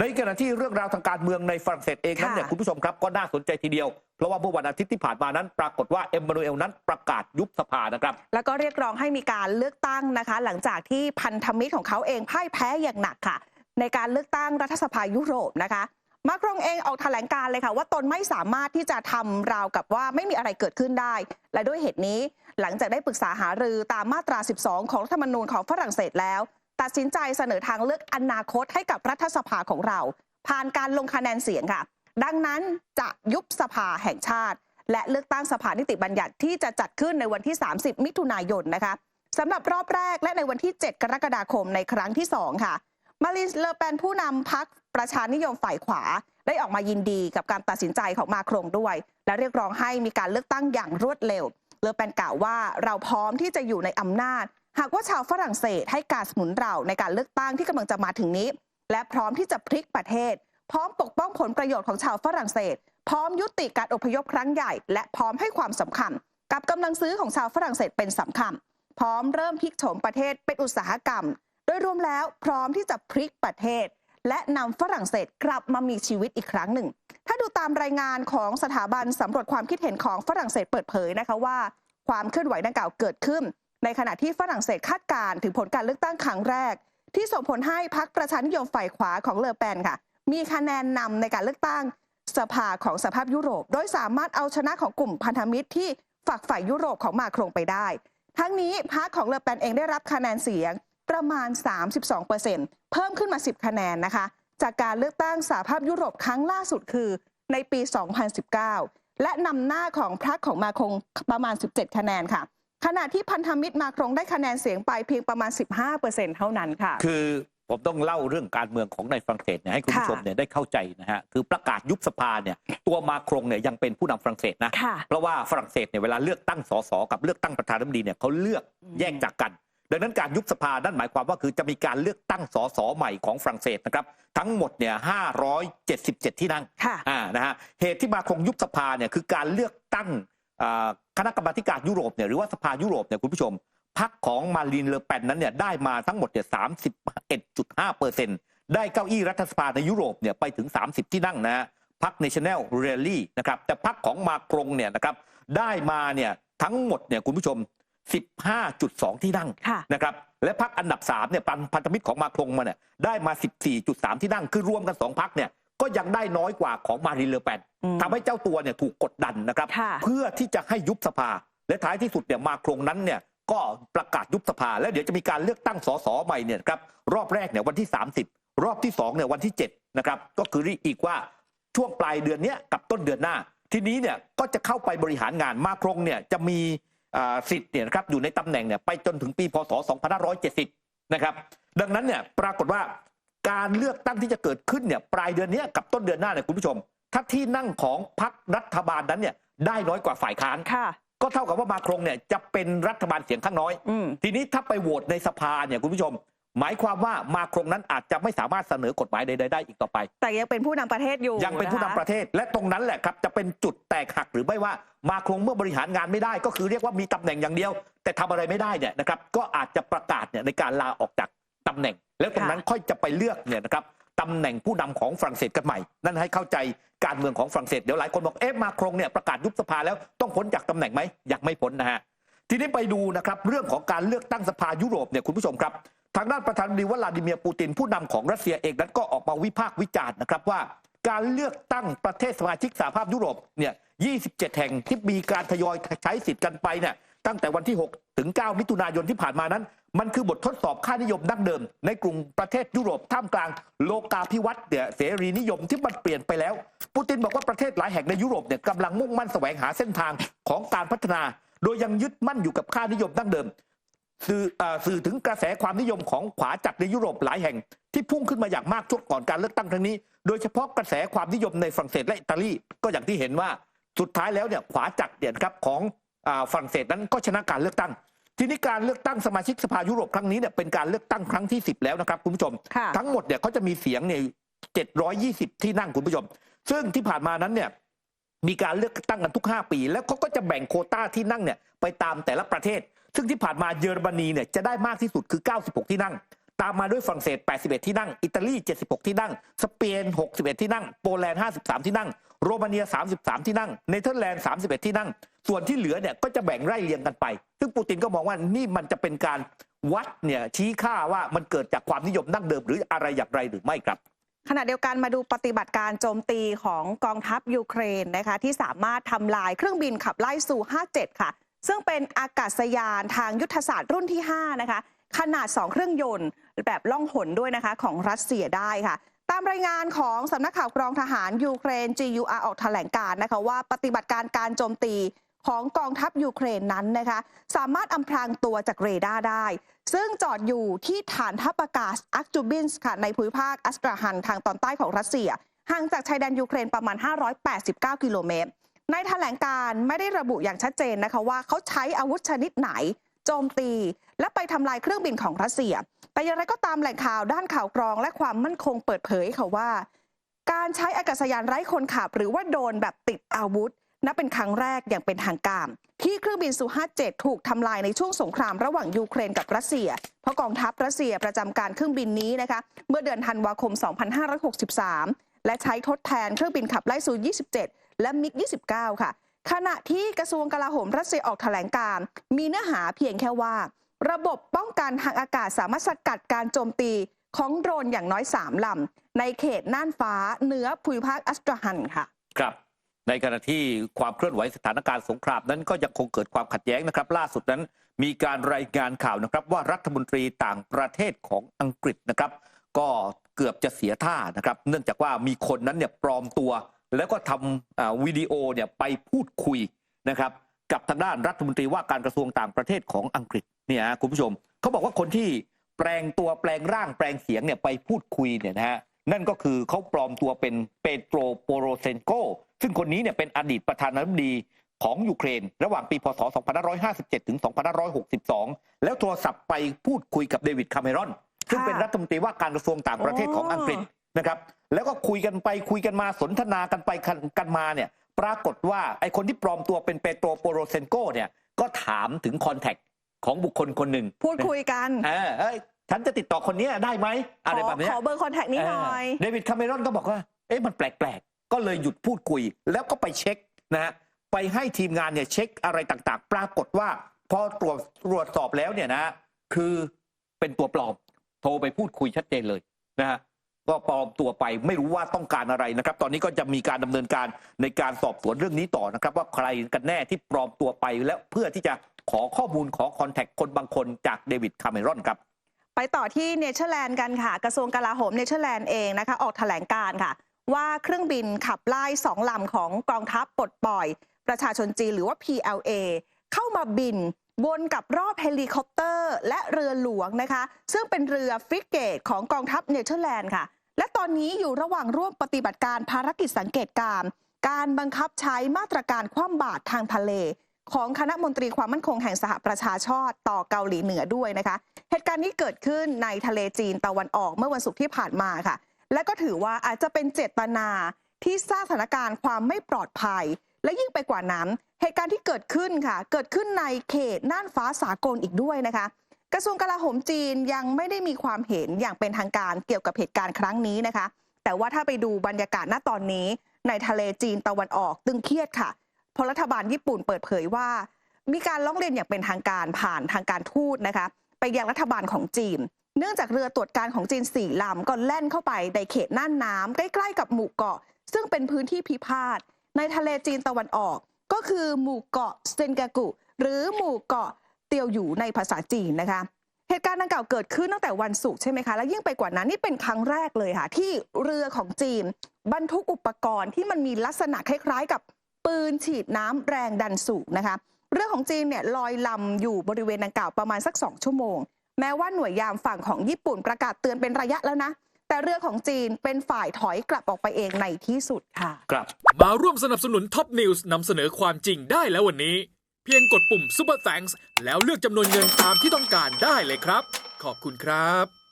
ในขณะที่เรื่องราวทางการเมืองในฝรั่งเศสเองนั้นเนี่ยคุณผู้ชมครับก็น่าสนใจทีเดียวเพราะว่าเมื่อวันอาทิตย์ที่ผ่านมานั้นปรากฏว่าเอ็มมานูเอลนั้นประกาศยุบสภานะครับแล้วก็เรียกร้องให้มีการเลือกตั้งนะคะหลังจากที่พันธมิตรของเขาเองพ่ายแพ้อย่างหนักค่ะในการเลือกตั้งรัฐสภายุโรปนะคะมาครงเองออกแถลงการเลยค่ะว่าตนไม่สามารถที่จะทำราวกับว่าไม่มีอะไรเกิดขึ้นได้และด้วยเหตุนี้หลังจากได้ปรึกษาหารือตามมาตรา 12 ของรัฐธรรมนูญของฝรั่งเศสแล้วตัดสินใจเสนอทางเลือกอนาคตให้กับรัฐสภาของเราผ่านการลงคะแนนเสียงค่ะดังนั้นจะยุบสภาแห่งชาติและเลือกตั้งสภานิติบัญญัติที่จะจัดขึ้นในวันที่ 30 มิถุนายนนะคะสำหรับรอบแรกและในวันที่ 7 กรกฎาคมในครั้งที่ 2 ค่ะมารีน เลอเปนผู้นำพรรคประชานิยมฝ่ายขวาได้ออกมายินดีกับการตัดสินใจของมาครงด้วยและเรียกร้องให้มีการเลือกตั้งอย่างรวดเร็วเลอเปนกล่าวว่าเราพร้อมที่จะอยู่ในอำนาจหากว่าชาวฝรั่งเศสให้การสนับสนุนเราในการเลือกตั้งที่กำลังจะมาถึงนี้และพร้อมที่จะพลิกประเทศพร้อมปกป้องผลประโยชน์ของชาวฝรั่งเศสพร้อมยุติการอพยพครั้งใหญ่และพร้อมให้ความสำคัญกับกำลังซื้อของชาวฝรั่งเศสเป็นสำคัญพร้อมเริ่มพลิกโฉมประเทศเป็นอุตสาหกรรมโดยรวมแล้วพร้อมที่จะพลิกประเทศและนำฝรั่งเศสกลับมามีชีวิตอีกครั้งหนึ่งถ้าดูตามรายงานของสถาบันสำรวจความคิดเห็นของฝรั่งเศสเปิดเผยนะคะว่าความเคลื่อนไหวดังกล่าวเกิดขึ้นในขณะที่ฝรั่งเศสคาดการณ์ถึงผลการเลือกตั้งครั้งแรกที่ส่งผลให้พรรคประชานิยมฝ่ายขวาของเลอเปนค่ะมีคะแนนนำในการเลือกตั้งสภาของสหภาพยุโรปโดยสามารถเอาชนะของกลุ่มพันธมิตรที่ฝักใฝ่ยุโรปของมาครงไปได้ทั้งนี้พรรคของเลอเปนเองได้รับคะแนนเสียงประมาณ 32% เพิ่มขึ้นมา10คะแนนนะคะจากการเลือกตั้งสหภาพยุโรปครั้งล่าสุดคือในปี 2019 และนำหน้าของพรรคของมาครงประมาณ17คะแนนค่ะขณะที่พันธมิตรมาครงได้คะแนนเสียงไปเพียงประมาณ 15% เท่านั้นค่ะคือผมต้องเล่าเรื่องการเมืองของในฝรั่งเศสเนี่ยให้คุณผู้ชมเนี่ยได้เข้าใจนะฮะคือประกาศยุบสภาเนี่ยตัวมาครงเนี่ยยังเป็นผู้นำฝรั่งเศสนะเพราะว่าฝรั่งเศสเนี่ยเวลาเลือกตั้งสสกับเลือกตั้งประธานาธิบดีเนี่ยเขาเลือกแยกจากกันดังนั้นการยุบสภานั่นหมายความว่าคือจะมีการเลือกตั้งสสใหม่ของฝรั่งเศสนะครับทั้งหมดเนี่ย577ที่นั่งนะฮะเหตุที่มาครงยุบสภาเนี่ยคือการเลือกตั้งคณะกรรมาการยุโรปเนี่ยหรือว่าสภายุโรปเนี่ยคุณผู้ชมพรรคของมารีน เลอเปนนั้นเนี่ยได้มาทั้งหมดเนี่ย 31.5% ได้เก้าอี้รัฐสภาในยุโรปเนี่ยไปถึง30ที่นั่งนะฮะพรรค National Rally นะครับแต่พรรคของมาครงเนี่ยนะครับได้มาเนี่ยทั้งหมดเนี่ยคุณผู้ชม 15.2 ที่นั่งนะครับและพรรคอันดับ3เนี่ยพันธมิตรของมาครงมาเนี่ยได้มา 14.3 ที่นั่งคือรวมกัน2พรรคเนี่ยก็ยังได้น้อยกว่าของมารีน เลอเปนทำให้เจ้าตัวเนี่ยถูกกดดันนะครับเพื่อที่จะให้ยุบสภาและท้ายที่สุดเนี่ยมาครงนั้นเนี่ยก็ประกาศยุบสภาแล้วเดี๋ยวจะมีการเลือกตั้งสสใหม่เนี่ยครับรอบแรกเนี่ยวันที่ 30รอบที่2เนี่ยวันที่7นะครับก็คืออีกว่าช่วงปลายเดือนนี้กับต้นเดือนหน้าทีนี้เนี่ยก็จะเข้าไปบริหารงานมาครงเนี่ยจะมีสิทธิ์เนี่ยนะครับอยู่ในตำแหน่งเนี่ยไปจนถึงปีพศ2570นะครับดังนั้นเนี่ยปรากฏว่าการเลือกตั้งที่จะเกิดขึ้นเนี่ยปลายเดือนนี้กับต้นเดือนหน้าเนี่ยคุณผู้ชมถ้าที่นั่งของพรรครัฐบาลนั้นเนี่ยได้น้อยกว่าฝ่ายค้านก็เท่ากับว่ามาครงเนี่ยจะเป็นรัฐบาลเสียงข้างน้อยทีนี้ถ้าไปโหวตในสภาเนี่ยคุณผู้ชมหมายความว่ามาครงนั้นอาจจะไม่สามารถเสนอกฎหมายใดๆได้อีกต่อไปแต่ยังเป็นผู้นำประเทศอยู่ยังเป็นผู้นำประเทศและตรงนั้นแหละครับจะเป็นจุดแตกหักหรือไม่ว่ามาครงเมื่อบริหารงานไม่ได้ก็คือเรียกว่ามีตำแหน่งอย่างเดียวแต่ทำอะไรไม่ได้เนี่ยนะครับก็อาจจะประกาศเนี่ยในการลาออกจากตำแหน่งแล้วตรงนั้นค่อยจะไปเลือกเนี่ยนะครับตำแหน่งผู้นำของฝรั่งเศสกันใหม่นั่นให้เข้าใจการเมืองของฝรั่งเศสเดี๋ยวหลายคนบอกมาครงเนี่ยประกาศยุบสภาแล้วต้องพ้นจากตำแหน่งไหมยังไม่พ้นนะฮะทีนี้ไปดูนะครับเรื่องของการเลือกตั้งสภายุโรปเนี่ยคุณผู้ชมครับทางด้านประธานาธิบดีวลาดิเมียร์ปูตินผู้นำของรัสเซียเองนั้นก็ออกมาวิพากษ์วิจารณ์นะครับว่าการเลือกตั้งประเทศสมาชิกสหภาพยุโรปเนี่ย27 แห่งที่มีการทยอยใช้สิทธิ์กันไปเนี่ยตั้งแต่วันที่6 ถึง 9 มิถุนายนที่ผ่านมานั้นมันคือบททดสอบค่านิยมดั้งเดิมในกลุ่มประเทศยุโรปท่ามกลางโลกาภิวัตน์เนี่ยเสรีนิยมที่มันเปลี่ยนไปแล้วปูตินบอกว่าประเทศหลายแห่งในยุโรปเนี่ยกำลังมุ่งมั่นแสวงหาเส้นทางของการพัฒนาโดยยังยึดมั่นอยู่กับค่านิยมดั้งเดิมสื่อถึงกระแสความนิยมของขวาจัดในยุโรปหลายแห่งที่พุ่งขึ้นมาอย่างมากช่วงก่อนการเลือกตั้งครั้งนี้โดยเฉพาะกระแสความนิยมในฝรั่งเศสและอิตาลีก็อย่างที่เห็นว่าสุดท้ายแล้วเนี่ยขวาจัดเนี่ยครับของฝรั่งเศสนั้นก็ชนะการเลือกตั้งทีนี้การเลือกตั้งสมาชิกสภายุโรปครั้งนี้เนี่ยเป็นการเลือกตั้งครั้งที่10แล้วนะครับคุณผู้ชมทั้งหมดเนี่ยเขาจะมีเสียงเนี่ย720ที่นั่งคุณผู้ชมซึ่งที่ผ่านมานั้นเนี่ยมีการเลือกตั้งกันทุก5 ปีแล้วเขาก็จะแบ่งโควต้าที่นั่งเนี่ยไปตามแต่ละประเทศซึ่งที่ผ่านมาเยอรมนีเนี่ยจะได้มากที่สุดคือ96ที่นั่ง ตามมาด้วยฝรั่งเศส81ที่นั่งอิตาลี76ที่นั่งสเปน61ที่นั่งโปแลนด์53ที่นั่งโรมาเนีย33ที่นั่งเนเธอร์แลนด์31ที่นั่งส่วนที่เหลือเนี่ยก็จะแบ่งไล่เรียงกันไปซึ่งปูตินก็มองว่านี่มันจะเป็นการวัดเนี่ยชี้ค่าว่ามันเกิดจากความนิยมดั้งเดิมหรืออะไรอย่างไรหรือไม่ครับ ขณะเดียวกันมาดูปฏิบัติการโจมตีของกองทัพยูเครนนะคะที่สามารถทำลายเครื่องบินขับไล่ซู57ค่ะซึ่งเป็นอากาศยานทางยุทธศาสตร์รุ่นที่5นะคะขนาด2เครื่องยนต์แบบล่องหนด้วยนะคะของรัสเซียได้ค่ะตามรายงานของสำนักข่าวกรองทหารยูเครน GUR ออกแถลงการณ์นะคะว่าปฏิบัติการโจมตีของกองทัพยูเครนนั้นนะคะสามารถอำพรางตัวจากเรดาร์ได้ซึ่งจอดอยู่ที่ฐานทัพอากาศอักจูบินส์ค่ะในภูมิภาคอัสตราฮันทางตอนใต้ของรัสเซียห่างจากชายแดนยูเครนประมาณ589กิโลเมตรในแถลงการไม่ได้ระบุอย่างชัดเจนนะคะว่าเขาใช้อาวุธชนิดไหนโจมตีและไปทำลายเครื่องบินของรัสเซียแต่อย่างไรก็ตามแหล่งข่าวด้านข่าวกรองและความมั่นคงเปิดเผยค่ะว่าการใช้อากาศยานไร้คนขับหรือว่าโดรนแบบติดอาวุธนับเป็นครั้งแรกอย่างเป็นทางการที่เครื่องบินซู57ถูกทำลายในช่วงสงครามระหว่างยูเครนกับรัสเซียเพราะกองทัพรัสเซียประจำการเครื่องบินนี้นะคะเมื่อเดือนธันวาคม 2563 และใช้ทดแทนเครื่องบินขับไล่ซู27และมิก29ค่ะขณะที่กระทรวงกลาโหมรัสเซียออกแถลงการมีเนื้อหาเพียงแค่ว่าระบบป้องกันทางอากาศสามารถสกัดการโจมตีของโดรนอย่างน้อย3ลำในเขตน่านฟ้าเหนือภูมิภาคอัสตราฮันค่ะครับในขณะที่ความเคลื่อนไหวสถานการณ์สงครามนั้นก็ยังคงเกิดความขัดแย้งนะครับล่าสุดนั้นมีการรายงานข่าวนะครับว่ารัฐมนตรีต่างประเทศของอังกฤษนะครับก็เกือบจะเสียท่านะครับเนื่องจากว่ามีคนนั้นเนี่ยปลอมตัวแล้วก็ทำวิดีโอเนี่ยไปพูดคุยนะครับกับทางด้านรัฐมนตรีว่าการกระทรวงต่างประเทศของอังกฤษเนี่ยคุณผู้ชมเขาบอกว่าคนที่แปลงตัวแปลงร่างแปลงเสียงเนี่ยไปพูดคุยเนี่ยนะฮะนั่นก็คือเขาปลอมตัวเป็นเปโตรโปโรเซนโกซึ่งคนนี้เนี่ยเป็นอดีตประธานาธิบดีของยูเครนระหว่างปีพศ 2557 ถึง 2562 แล้วโทรศัพท์ไปพูดคุยกับเดวิดคาเมรอนซึ่งเป็นรัฐมนตรีว่าการกระทรวงต่างประเทศของอังกฤษนะครับแล้วก็คุยกันไปคุยกันมาสนทนากันไปกันมาเนี่ยปรากฏว่าไอ้คนที่ปลอมตัวเป็นเปโตรโปโรเซนโกเนี่ยก็ถามถึงคอนแทคของบุคคลคนหนึ่งพูดคุยกันฉันจะติดต่อคนนี้ได้ไหมอะไรแบบนี้ขอเบอร์คอนแทคนี้หน่อยเดวิดคาเมรอนก็บอกว่ามันแปลกๆก็เลยหยุดพูดคุยแล้วก็ไปเช็คนะฮะไปให้ทีมงานเนี่ยเช็คอะไรต่างๆปรากฏว่าพอตรวจสอบแล้วเนี่ยนะคือเป็นตัวปลอมโทรไปพูดคุยชัดเจนเลยนะฮะก็ปลอมตัวไปไม่รู้ว่าต้องการอะไรนะครับตอนนี้ก็จะมีการดำเนินการในการสอบสวนเรื่องนี้ต่อนะครับว่าใครกันแน่ที่ปลอมตัวไปแล้วเพื่อที่จะขอข้อมูลขอคอนแทคคนบางคนจากเดวิดคาเมรอนครับไปต่อที่เนเธอร์แลนด์กันค่ะกระทรวงกลาโหมเนเธอร์แลนด์เองนะคะออกแถลงการณ์ค่ะว่าเครื่องบินขับไล่2ลำของกองทัพปลดปล่อยประชาชนจีนหรือว่า PLA เข้ามาบินวนกับรอบเฮลิคอปเตอร์และเรือหลวงนะคะซึ่งเป็นเรือฟริเกตของกองทัพเนเธอร์แลนด์ค่ะและตอนนี้อยู่ระหว่างร่วมปฏิบัติการภารกิจสังเกตการบังคับใช้มาตรการคว่ำบาตรทางทะเลของคณะมนตรีความมั่นคงแห่งสหประชาชาติต่อเกาหลีเหนือด้วยนะคะเหตุการณ์นี้เกิดขึ้นในทะเลจีนตะวันออกเมื่อวันศุกร์ที่ผ่านมาค่ะและก็ถือว่าอาจจะเป็นเจตนาที่สร้างสถานการณ์ความไม่ปลอดภัยและยิ่งไปกว่านั้นเหตุการณ์ที่เกิดขึ้นค่ะเกิดขึ้นในเขตน่านฟ้าสากลอีกด้วยนะคะกระทรวงกลาโหมจีนยังไม่ได้มีความเห็นอย่างเป็นทางการเกี่ยวกับเหตุการณ์ครั้งนี้นะคะแต่ว่าถ้าไปดูบรรยากาศณตอนนี้ในทะเลจีนตะวันออกตึงเครียดค่ะเพราะรัฐบาลญี่ปุ่นเปิดเผยว่ามีการร้องเรียนอย่างเป็นทางการผ่านทางการทูตนะคะไปยังรัฐบาลของจีนเนื่องจากเรือตรวจการของจีน4 ลำก็แล่นเข้าไปในเขตน่านน้ำใกล้ๆกับหมู่เกาะซึ่งเป็นพื้นที่พิพาทในทะเลจีนตะวันออกก็คือหมู่เกาะเซนกากุหรือหมู่เกาะเตียวหยูในภาษาจีนนะคะเหตุการณ์ดังกล่าวเกิดขึ้นตั้งแต่วันศุกร์ใช่ไหมคะและยิ่งไปกว่านั้นนี่เป็นครั้งแรกเลยค่ะที่เรือของจีนบรรทุกอุปกรณ์ที่มันมีลักษณะคล้ายๆกับปืนฉีดน้ำแรงดันสูงนะคะเรือของจีนเนี่ยลอยลำอยู่บริเวณดังกล่าวประมาณสัก2 ชั่วโมงแม้ว่าหน่วยยามฝั่งของญี่ปุ่นประกาศเตือนเป็นระยะแล้วนะแต่เรือของจีนเป็นฝ่ายถอยกลับออกไปเองในที่สุดค่ะครับมาร่วมสนับสนุนท็อปนิวส์นำเสนอความจริงได้แล้ววันนี้เพียงกดปุ่ม Super Thanks แล้วเลือกจำนวนเงินตามที่ต้องการได้เลยครับขอบคุณครับ